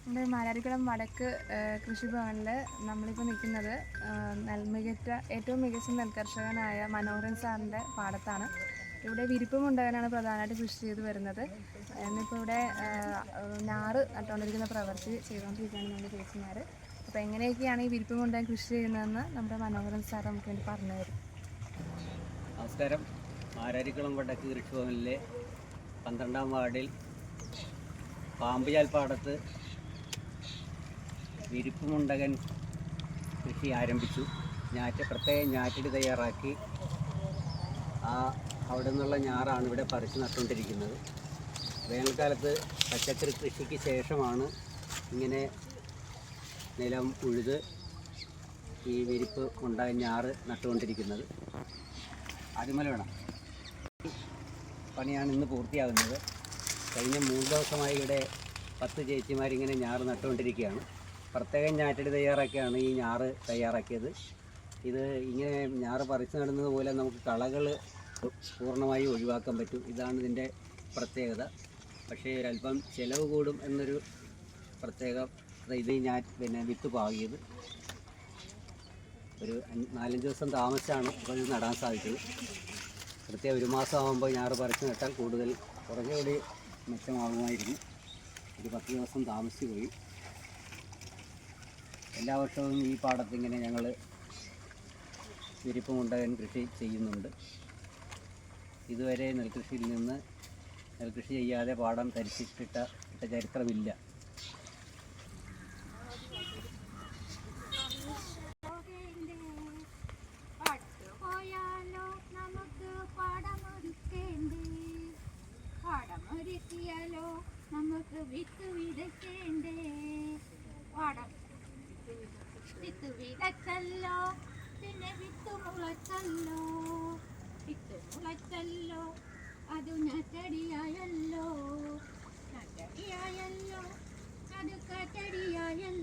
നമ്മുടെ മാരാരിക്കുളം വടക്ക് കൃഷിഭവനിൽ നമ്മളിപ്പോൾ നിൽക്കുന്നത് ഏറ്റവും മികച്ച നെൽകർഷകനായ മനോഹരൻ സാറിൻ്റെ പാടത്താണ്. ഇവിടെ വിരിപ്പുമുണ്ടകനാണ് പ്രധാനമായിട്ട് കൃഷി ചെയ്ത് വരുന്നത്. എന്നിപ്പോൾ ഇവിടെ ഞാറ് നട്ടുകൊണ്ടിരിക്കുന്ന പ്രവൃത്തി ചെയ്തുകൊണ്ടിരിക്കുകയാണ് നമ്മുടെ ചേച്ചിമാർ. അപ്പോൾ എങ്ങനെയൊക്കെയാണ് ഈ വിരിപ്പുമുണ്ടകൻ കൃഷി ചെയ്യുന്നതെന്ന് നമ്മുടെ മനോഹരൻ സാർ നമുക്ക് വേണ്ടി പറഞ്ഞു തരും. നമസ്കാരം. മാരാരിക്കുളം വടക്ക് കൃഷിഭവനിലെ 12-ാം വാർഡിൽ പാമ്പുചാൽ പാടത്ത് വിരിപ്പുമുണ്ടകൻ കൃഷി ആരംഭിച്ചു. പ്രത്യേകം ഞാറ്റടി തയ്യാറാക്കി അവിടെ നിന്നുള്ള ഞാറാണ് ഇവിടെ പറിച്ച് നട്ടുകൊണ്ടിരിക്കുന്നത്. വേനൽക്കാലത്ത് പച്ചക്കറി കൃഷിക്ക് ശേഷമാണ് ഇങ്ങനെ നിലം ഉഴുത് ഈ വിരിപ്പ് മുണ്ടകൻ ഞാറ് നട്ടുകൊണ്ടിരിക്കുന്നത്. ആദ്യമല വേണം പണിയാണ് ഇന്ന് പൂർത്തിയാകുന്നത്. കഴിഞ്ഞ 3 ദിവസമായി ഇവിടെ 10 ചേച്ചിമാരിങ്ങനെ ഞാറ് നട്ടുകൊണ്ടിരിക്കുകയാണ്. പ്രത്യേകം ഞാറ്റടി തയ്യാറാക്കിയാണ് ഈ ഞാറ് തയ്യാറാക്കിയത്. ഇത് ഇങ്ങനെ ഞാറ് പറിച്ചു നടുന്നത് പോലെ നമുക്ക് കളകൾ പൂർണ്ണമായി ഒഴിവാക്കാൻ പറ്റും. ഇതാണ് ഇതിൻ്റെ പ്രത്യേകത. പക്ഷേ ഒരല്പം ചിലവ് കൂടും എന്നൊരു പ്രത്യേകം. ഇത് വിത്ത് പാകിയത് ഒരു 4-5 ദിവസം താമസിച്ചാണ് അപ്പോൾ ഇത് നടാൻ സാധിച്ചത്. കൃത്യം 1 മാസം ആകുമ്പോൾ ഞാറ് പറിച്ചു നട്ടാൽ കൂടുതൽ കുറച്ചുകൂടി മെച്ചമാകുമായിരുന്നു. ഒരു 10 ദിവസം താമസിച്ചു പോയി. എല്ലാ വർഷവും ഈ പാടത്തിങ്ങനെ ഞങ്ങൾ വിരിപ്പുമുണ്ടകൻ കൃഷി ചെയ്യുന്നുണ്ട്. ഇതുവരെ നെൽകൃഷിയിൽ നിന്ന് നെൽകൃഷി ചെയ്യാതെ പാടം തരിച്ചിട്ട ചരിത്രമില്ല. നമുക്ക് വിത്ത് വിതയ്ക്കേണ്ടേ? വിത്ത് വിതച്ചല്ലോ, പിന്നെ വിത്ത് മുളച്ചല്ലോ, അത് നട്ടടിയായല്ലോ, അത് കാറ്റടിയായല്ലോ.